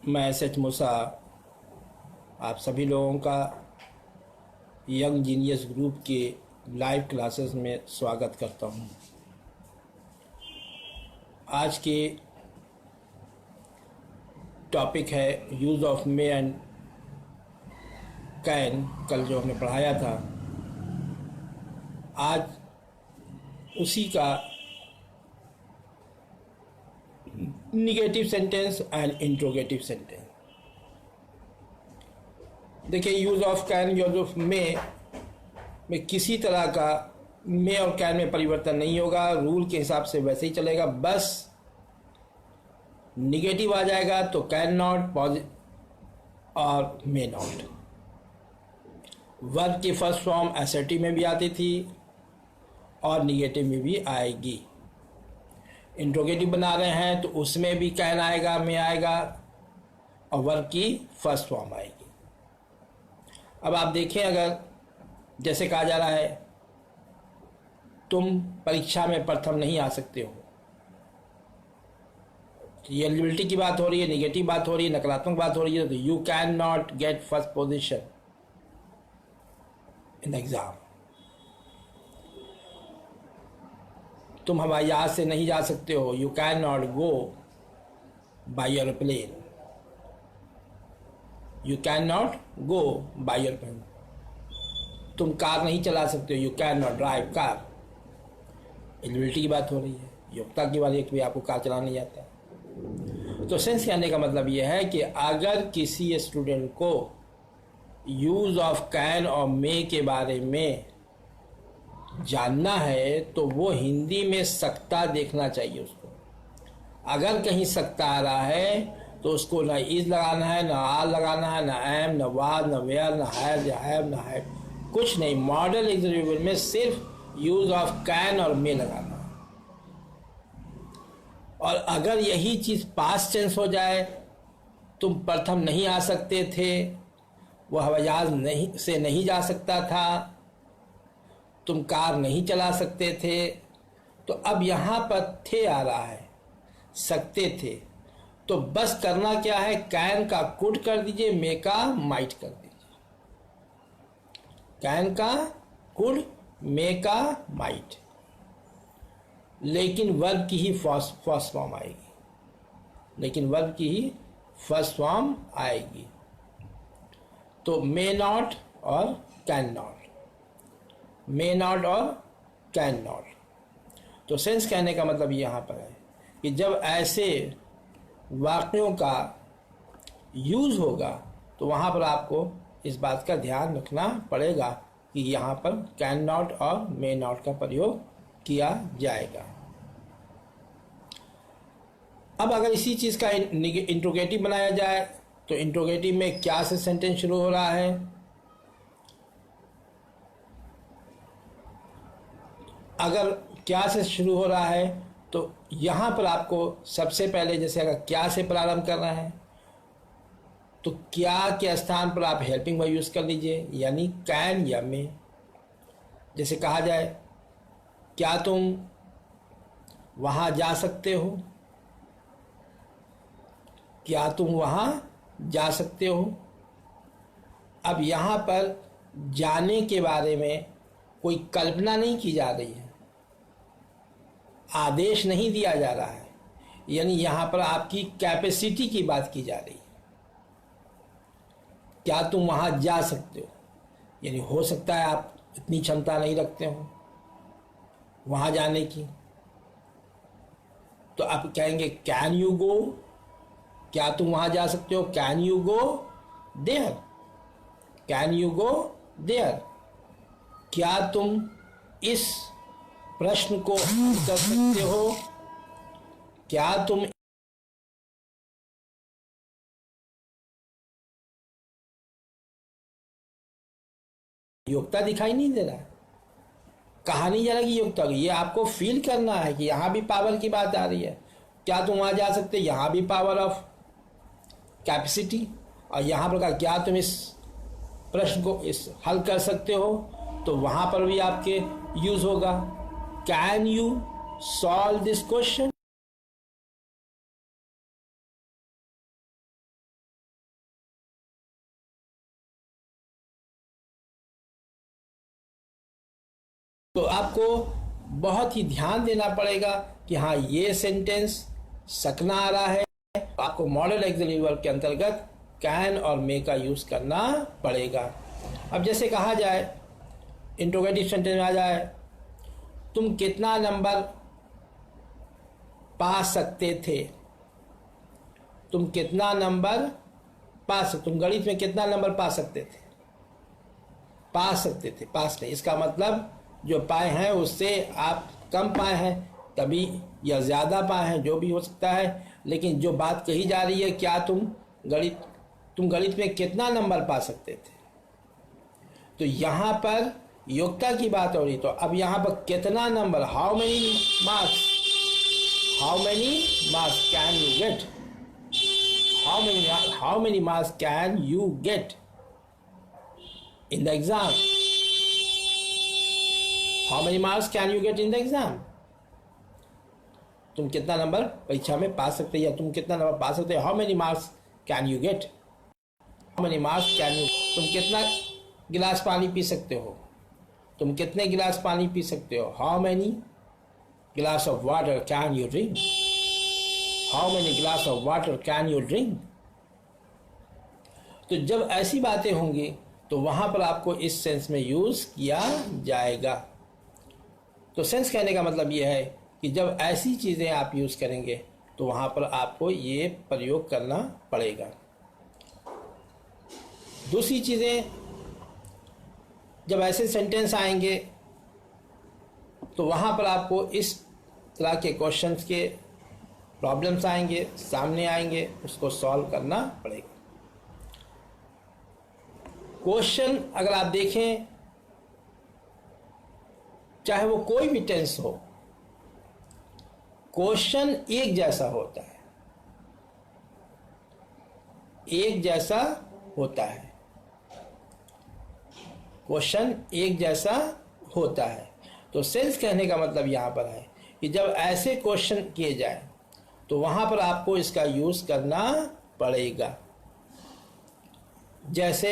मैं S H मूसा आप सभी लोगों का यंग जीनियस ग्रुप के लाइव क्लासेस में स्वागत करता हूं। आज के टॉपिक है use of may and can. कल जो हमने पढ़ाया था, आज उसी का negative sentence and interrogative sentence. देखिए, use of can, use of may में किसी तरह का मे और कैन में परिवर्तन नहीं होगा, रूल के हिसाब से वैसे ही चलेगा। बस निगेटिव आ जाएगा तो कैन नॉट और मे नॉट। वर्ब की फर्स्ट फॉर्म एसर्टिव में भी आती थी और निगेटिव में भी आएगी। इंट्रोगेटिव बना रहे हैं तो उसमें भी कैन आएगा, मे आएगा और वर्ब की फर्स्ट फॉर्म आएगी। अब आप देखें, अगर जैसे कहा जा रहा है तुम परीक्षा में प्रथम नहीं आ सकते हो, तो ये एलिजिबिलिटी की बात हो रही है, निगेटिव बात हो रही है, नकारात्मक बात हो रही है। तो you can not get first position in exam. तुम हवाई जहाज से नहीं जा सकते हो, you can not go by aeroplane. You can not go by aeroplane. तुम कार नहीं चला सकते हो, you can not drive car. Eligibility की बात हो रही है, योग्यता की बात है कि आपको कार चलाना नहीं आता। तो सेंस कहने का मतलब यह है कि अगर किसी स्टूडेंट को यूज ऑफ कैन और मे के बारे में जानना है तो वो हिंदी में सकता देखना चाहिए उसको। अगर कहीं सकता आ रहा है तो उसको ना इज लगाना है, ना आर लगाना है, ना एम, ना वाज, ना वेयर, ना हैज, या हैव, ना हैव, कुछ नहीं। मॉडल एग्जाम्पल में सिर्फ यूज ऑफ कैन और मे लगाना है। और अगर यही चीज पास्ट टेंस हो जाए, तुम प्रथम नहीं आ सकते थे, वह हवाई जहाज नहीं जा सकता था, तुम कार नहीं चला सकते थे, तो अब यहां पर थे आ रहा है, सकते थे। तो बस करना क्या है, कैन का कुड कर दीजिए, मे का माइट कर दीजिए। कैन का कुड, मे का माइट, लेकिन वर्ब की ही फर्स्ट फॉर्म आएगी। लेकिन वर्ब की ही फर्स्ट फॉर्म आएगी। तो मे नॉट और कैन नॉट, मे नॉट और कैन नॉट। तो सेंस कहने का मतलब यहां पर है कि जब ऐसे वाक्यों का यूज होगा तो वहां पर आपको इस बात का ध्यान रखना पड़ेगा कि यहाँ पर कैन नॉट और मे नॉट का प्रयोग किया जाएगा। अब अगर इसी चीज का इंट्रोगेटिव बनाया जाए तो इंट्रोगेटिव में क्या से सेंटेंस शुरू हो रहा है। अगर क्या से शुरू हो रहा है तो यहां पर आपको सबसे पहले, जैसे अगर क्या से प्रारंभ कर रहे हैं तो क्या के स्थान पर आप हेल्पिंग वर्ब यूज कर लीजिए, यानी कैन या मे। जैसे कहा जाए क्या तुम वहां जा सकते हो, क्या तुम वहां जा सकते हो। अब यहां पर जाने के बारे में कोई कल्पना नहीं की जा रही है, आदेश नहीं दिया जा रहा है, यानी यहां पर आपकी कैपेसिटी की बात की जा रही है। क्या तुम वहां जा सकते हो, यानी हो सकता है आप इतनी क्षमता नहीं रखते हो वहां जाने की, तो आप कहेंगे कैन यू गो। क्या तुम वहां जा सकते हो, can you go there, can you go there. क्या तुम इस प्रश्न को कर सकते हो, क्या तुम योग्यता दिखाई नहीं दे रहा है, कहा नहीं जा रहा कि योग्यता, ये आपको फील करना है कि यहां भी पावर की बात आ रही है। क्या तुम वहां जा सकते, यहां भी पावर ऑफ कैपेसिटी, और यहां पर क्या तुम इस प्रश्न को इस हल कर सकते हो, तो वहां पर भी आपके यूज होगा can you solve this question. तो आपको बहुत ही ध्यान देना पड़ेगा कि हाँ ये सेंटेंस सकना आ रहा है, तो आपको मॉडल ऑक्सिलरी वर्ब के अंतर्गत कैन और मे का यूज करना पड़ेगा। अब जैसे कहा जाए, इंट्रोगेटिव सेंटेंस में आ जाए, तुम कितना नंबर पा सकते थे, तुम कितना नंबर तुम गणित में कितना नंबर पा सकते थे, पास नहीं, इसका मतलब जो पाए हैं उससे आप कम पाए हैं तभी, या ज़्यादा पाए हैं, जो भी हो सकता है, लेकिन जो बात कही जा रही है, क्या तुम गणित में कितना नंबर पा सकते थे। तो यहाँ पर योग्यता की बात हो रही, तो अब यहाँ पर कितना number, how many marks can you get, how many marks can you get in the exam, how many marks can you get in the exam, तुम कितना नंबर परीक्षा में पा सकते, या तुम कितना नंबर पा सकते हो, how many marks can you get, तुम कितना गिलास पानी पी सकते हो, तुम कितने गिलास पानी पी सकते हो, how many glass of water can you drink, how many glass of water can you drink। तो जब ऐसी बातें होंगी तो वहां पर आपको इस सेंस में यूज किया जाएगा। तो सेंस कहने का मतलब यह है कि जब ऐसी चीजें आप यूज करेंगे तो वहां पर आपको ये प्रयोग करना पड़ेगा। दूसरी चीजें, जब ऐसे सेंटेंस आएंगे तो वहां पर आपको इस तरह के क्वेश्चंस के प्रॉब्लम्स आएंगे, सामने आएंगे, उसको सॉल्व करना पड़ेगा। क्वेश्चन अगर आप देखें, चाहे वो कोई भी टेंस हो, क्वेश्चन एक जैसा होता है, क्वेश्चन एक जैसा होता है। तो सेंस कहने का मतलब यहां पर है कि जब ऐसे क्वेश्चन किए जाए तो वहां पर आपको इसका यूज करना पड़ेगा। जैसे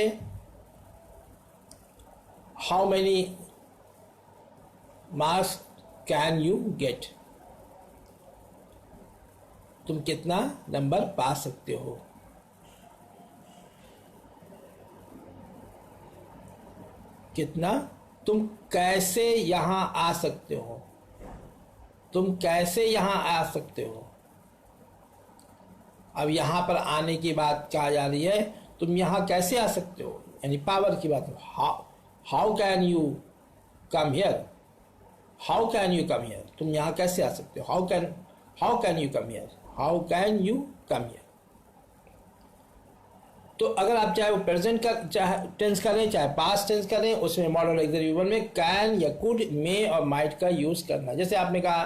how many marks can you get, तुम कितना नंबर पा सकते हो। कितना, तुम कैसे यहां आ सकते हो, तुम कैसे यहां आ सकते हो। अब यहां पर आने की बात कहा जा रही है, तुम यहां कैसे आ सकते हो, यानी पावर की बात। How can you come here, how can you come here, तुम यहां कैसे आ सकते हो। How can you come here, how can you come here. तो अगर आप चाहे वो प्रेजेंट का चाहे टेंस करें, चाहे पास्ट टेंस करें, उसमें मॉडल ऑक्सिलरी वर्ब में कैन या कुड, मे और माइट का यूज करना। जैसे आपने कहा,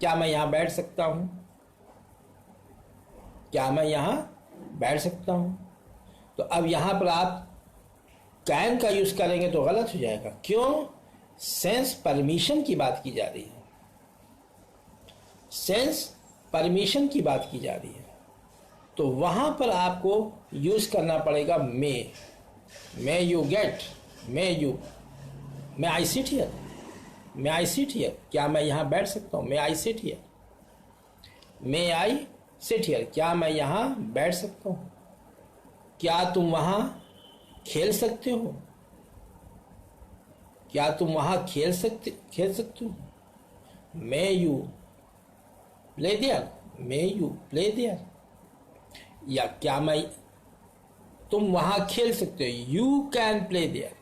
क्या मैं यहां बैठ सकता हूं, क्या मैं यहां बैठ सकता हूं। तो अब यहां पर आप कैन का यूज करेंगे तो गलत हो जाएगा। क्यों? सेंस परमिशन की बात की जा रही है, सेंस परमिशन की बात की जा रही है। तो वहां पर आपको यूज करना पड़ेगा may you get, may I sit here, may I sit here, क्या मैं यहां बैठ सकता हूं। May I sit here, may I sit here, क्या मैं यहां बैठ सकता हूं। क्या तुम वहां खेल सकते हो, क्या तुम वहां खेल सकते हो। May you play there, may you play there, या क्या मैं, तुम वहां खेल सकते हो, यू कैन प्ले देयर।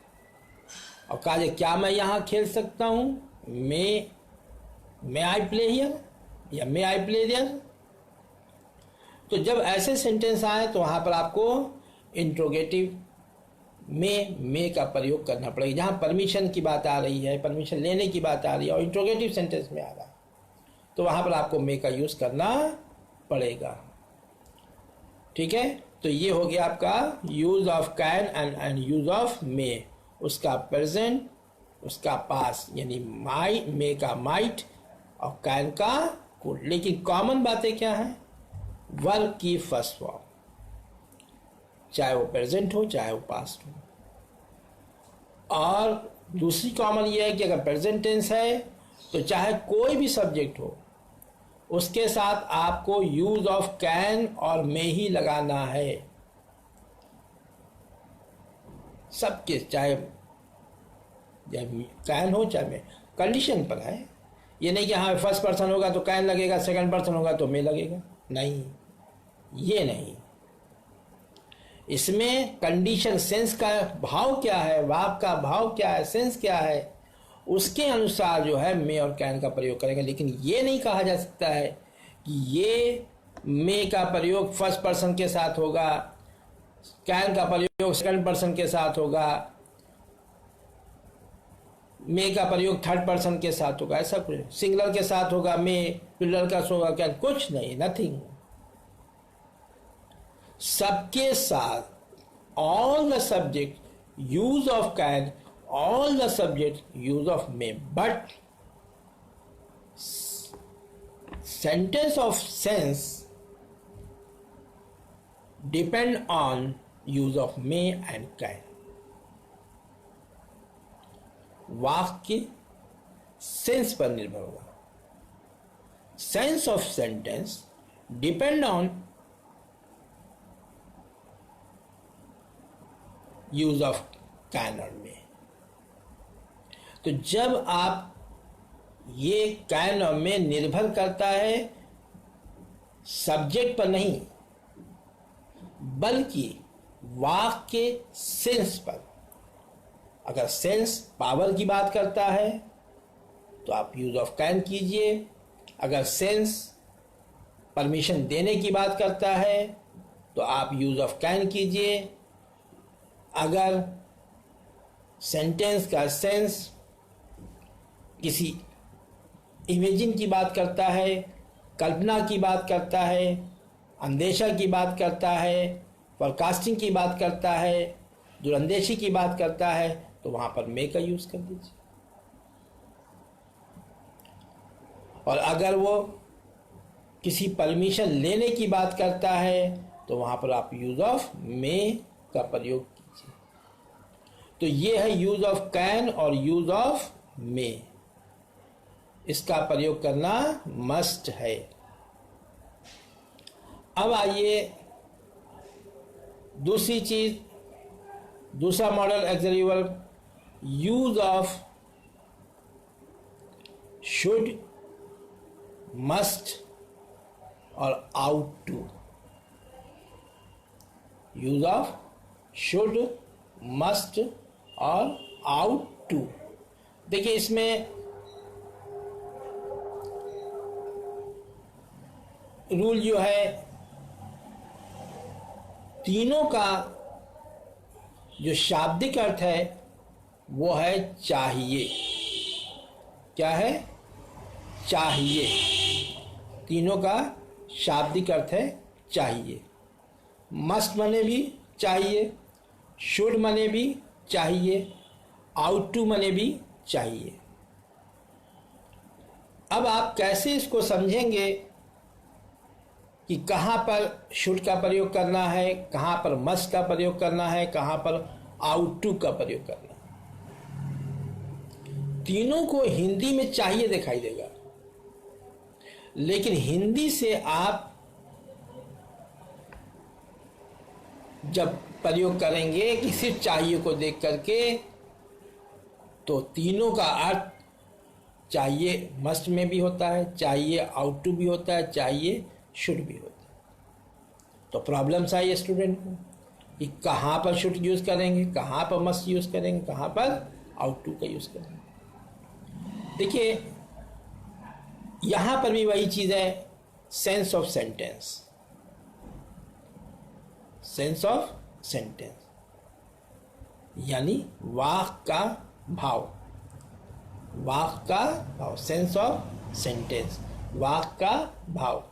और कहा जाए क्या मैं यहां खेल सकता हूं, मे आई प्ले हियर या मे आई प्ले देयर। तो जब ऐसे सेंटेंस आए तो वहां पर आपको इंट्रोगेटिव मे का प्रयोग करना पड़ेगा। जहां परमिशन की बात आ रही है, परमिशन लेने की बात आ रही है और इंट्रोगेटिव सेंटेंस में आ रहा है, तो वहां पर आपको मे का यूज करना पड़ेगा। ठीक है, तो ये हो गया आपका use of can and use of May. उसका प्रेजेंट, उसका पास, यानी मे का माइट और कैन का कुड। लेकिन कॉमन बातें क्या है, वर्ब की फर्स्ट फॉर्म, चाहे वो प्रेजेंट हो चाहे वो पास्ट हो, और दूसरी कॉमन ये है कि अगर प्रेजेंट टेंस है तो चाहे कोई भी सब्जेक्ट हो उसके साथ आपको यूज ऑफ कैन और मे ही लगाना है। सबके, चाहे कैन हो चाहे मे, कंडीशन पर है। ये नहीं कि हाँ फर्स्ट पर्सन होगा तो कैन लगेगा, सेकंड पर्सन होगा तो मे लगेगा, नहीं, ये नहीं। इसमें कंडीशन, सेंस का भाव क्या है, वाक का भाव क्या है, सेंस क्या है, उसके अनुसार जो है मे और कैन का प्रयोग करेंगे। लेकिन ये नहीं कहा जा सकता है कि ये मे का प्रयोग फर्स्ट पर्सन के साथ होगा, कैन का प्रयोग सेकंड पर्सन के साथ होगा, मे का प्रयोग थर्ड पर्सन के साथ होगा, ऐसा कुछ। सिंगुलर के साथ होगा मे, प्लूरल का होगा कैन, कुछ नहीं, नथिंग। सबके साथ all the subject use of can, all the subject use of May, but sentence of sense depend on use of may and can. वाक्य सेंस पर निर्भर होगा। Sense of sentence depend on use of can और मे। तो जब आप ये can और मे निर्भर करता है सब्जेक्ट पर नहीं बल्कि वाक्य के सेंस पर। अगर सेंस पावर की बात करता है तो आप यूज ऑफ कैन कीजिए, अगर सेंस परमिशन देने की बात करता है तो आप यूज ऑफ कैन कीजिए, अगर सेंटेंस का सेंस किसी इमेजिन की बात करता है, कल्पना की बात करता है, अंदेशा की बात करता है, फोरकास्टिंग की बात करता है, दूरंदेशी की बात करता है, तो वहां पर मे का यूज कर दीजिए। और अगर वो किसी परमिशन लेने की बात करता है तो वहां पर आप यूज ऑफ मे का प्रयोग कीजिए। तो ये है यूज ऑफ कैन और यूज ऑफ मे, इसका प्रयोग करना मस्ट है। अब आइए दूसरी चीज, दूसरा modal auxiliary verb, use of should, must और ought to. Use of should, must और आउट टू। देखिए इसमें रूल जो है, तीनों का जो शाब्दिक अर्थ है वो है चाहिए। क्या है? चाहिए। तीनों का शाब्दिक अर्थ है चाहिए। मस्ट मने भी चाहिए, शुड मने भी चाहिए, आउट टू मने भी चाहिए। अब आप कैसे इसको समझेंगे कि कहाँ पर शुड का प्रयोग करना है, कहाँ पर मस्ट का प्रयोग करना है, कहाँ पर आउट टू का प्रयोग करना है। तीनों को हिंदी में चाहिए दिखाई देगा, लेकिन हिंदी से आप जब प्रयोग करेंगे कि सिर्फ चाहिए को देख करके, तो तीनों का अर्थ चाहिए मस्ट में भी होता है, चाहिए आउट टू भी होता है, चाहिए शुड भी होता है। तो प्रॉब्लम्स आई स्टूडेंट को कि कहाँ पर शुड यूज करेंगे, कहाँ पर मस्ट यूज करेंगे, कहाँ पर आउट टू का यूज करेंगे। देखिए यहां पर भी वही चीज है, sense of sentence. Sense of sentence यानी वाक्य का भाव, वाक्य का भाव, सेंस ऑफ सेंटेंस, वाक्य का भाव,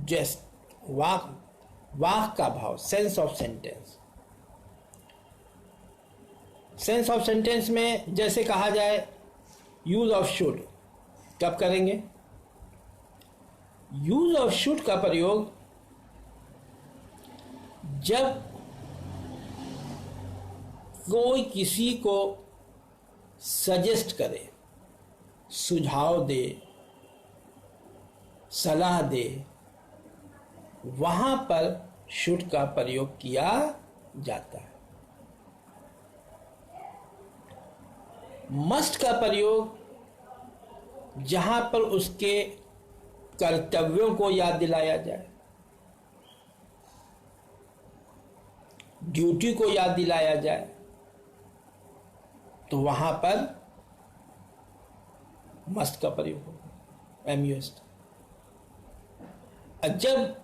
जस्ट वाक्य का भाव, sense of sentence. Sense of sentence में जैसे कहा जाए यूज ऑफ शुड, कब करेंगे? यूज ऑफ शुड का प्रयोग जब कोई किसी को सजेस्ट करे, सुझाव दे, सलाह दे, वहां पर शुड का प्रयोग किया जाता है। मस्ट का प्रयोग जहां पर उसके कर्तव्यों को याद दिलाया जाए, ड्यूटी को याद दिलाया जाए, तो वहां पर मस्ट का प्रयोग होगा, MUST। जब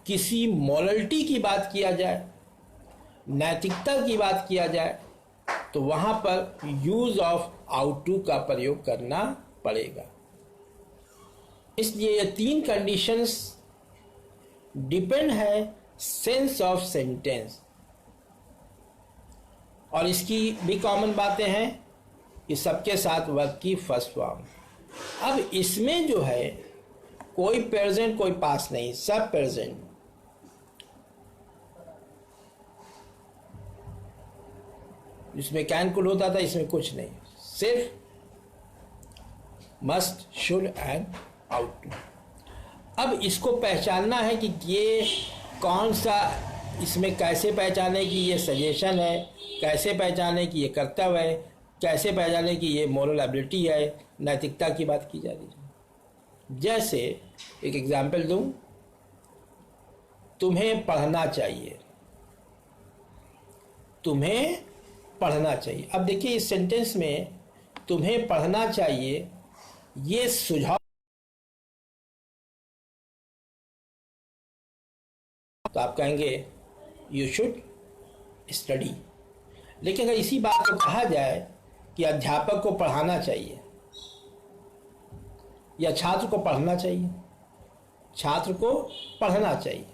किसी मॉरलिटी की बात किया जाए, नैतिकता की बात किया जाए, तो वहां पर यूज ऑफ आउट टू का प्रयोग करना पड़ेगा। इसलिए ये 3 कंडीशंस डिपेंड है सेंस ऑफ सेंटेंस। और इसकी भी कॉमन बातें हैं कि सबके साथ वर्ब की फर्स्ट फॉर्म। अब इसमें जो है कोई प्रेजेंट कोई पास्ट नहीं, सब प्रेजेंट। इसमें कैन कुल होता था, इसमें कुछ नहीं, सिर्फ must, should and ought to. अब इसको पहचानना है कि ये कौन सा, इसमें कैसे पहचाने कि ये सजेशन है, कैसे पहचाने कि ये कर्तव्य है, कैसे पहचाने कि ये मोरल एबिलिटी है, नैतिकता की बात की जा रही है। जैसे एक एग्जाम्पल दूं, तुम्हें पढ़ना चाहिए, तुम्हें पढ़ना चाहिए। अब देखिए इस सेंटेंस में तुम्हें पढ़ना चाहिए, ये सुझाव, तो आप कहेंगे यू शुड स्टडी। लेकिन अगर इसी बात को कहा जाए कि अध्यापक को पढ़ाना चाहिए या छात्र को पढ़ना चाहिए, छात्र को पढ़ना चाहिए,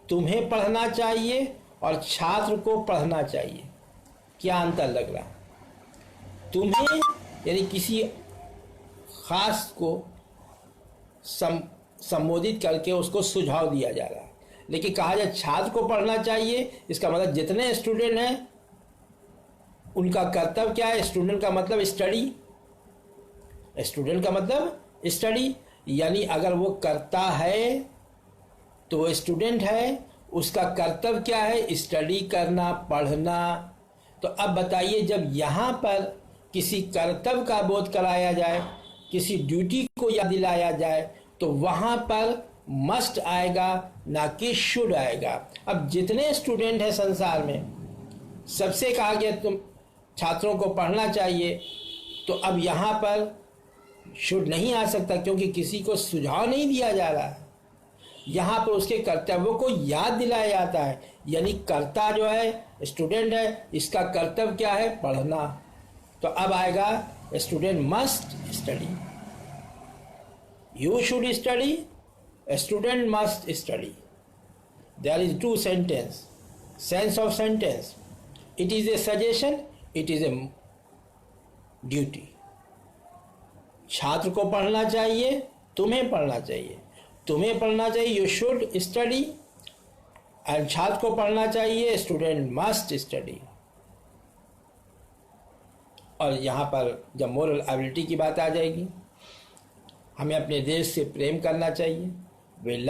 तुम्हें पढ़ना चाहिए और छात्र को पढ़ना चाहिए, क्या अंतर लग रहा है? तुम्हें यानी किसी खास को संबोधित करके उसको सुझाव दिया जा रहा है, लेकिन कहा जाए छात्र को पढ़ना चाहिए, इसका मतलब जितने स्टूडेंट हैं उनका कर्तव्य क्या है? स्टूडेंट का मतलब स्टडी, स्टूडेंट का मतलब स्टडी, यानी अगर वो करता है तो वो स्टूडेंट है, उसका कर्तव्य क्या है? स्टडी करना, पढ़ना। तो अब बताइए, जब यहाँ पर किसी कर्तव्य का बोध कराया जाए, किसी ड्यूटी को याद दिलाया जाए, तो वहाँ पर मस्ट आएगा, ना कि शुड आएगा। अब जितने स्टूडेंट हैं संसार में, सबसे कहा गया तुम छात्रों को पढ़ना चाहिए, तो अब यहाँ पर शुड नहीं आ सकता, क्योंकि किसी को सुझाव नहीं दिया जा रहा है। यहाँ पर उसके कर्तव्यों को याद दिलाया जाता है, यानी कर्ता जो है स्टूडेंट है, इसका कर्तव्य क्या है? पढ़ना। तो अब आएगा student must study, you should study, student must study. There is 2 sentence, sense of sentence, it is a suggestion, it is a duty. छात्र को पढ़ना चाहिए, तुम्हें पढ़ना चाहिए, तुम्हें पढ़ना चाहिए, यू शुड स्टडी, एंड छात्र को पढ़ना चाहिए, स्टूडेंट मस्ट स्टडी। और यहाँ पर जब मोरल एबिलिटी की बात आ जाएगी, हमें अपने देश से प्रेम करना चाहिए। We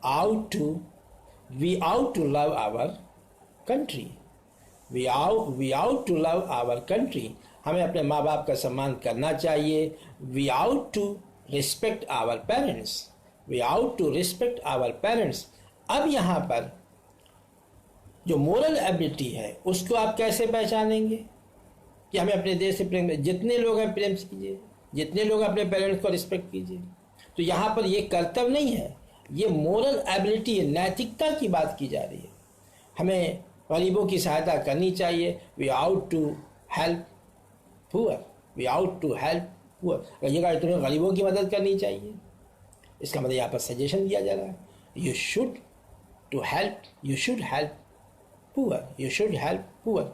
ought to love our country, we ought to love our country. हमें अपने माँ बाप का सम्मान करना चाहिए। We ought to respect our parents, we ought to respect our parents. अब यहाँ पर जो मोरल एबिलिटी है उसको आप कैसे पहचानेंगे कि हमें अपने देश से प्रेम, जितने लोग हैं प्रेम कीजिए, जितने लोग अपने पेरेंट्स को रिस्पेक्ट कीजिए। तो यहाँ पर ये कर्तव्य नहीं है, ये मोरल एबिलिटी है, नैतिकता की बात की जा रही है। हमें गरीबों की सहायता करनी चाहिए। We ought to help poor, we ought to help poor. कहिएगा तुम्हें गरीबों की मदद करनी चाहिए, इसका मतलब यहाँ पर सजेशन दिया जा रहा है। You should to help, you should help poor, you should help poor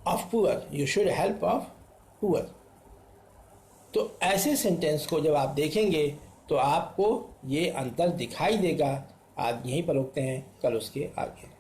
of poor, you should help of poor. तो ऐसे सेंटेंस को जब आप देखेंगे तो आपको ये अंतर दिखाई देगा। आज यहीं पर रुकते हैं, कल उसके आगे।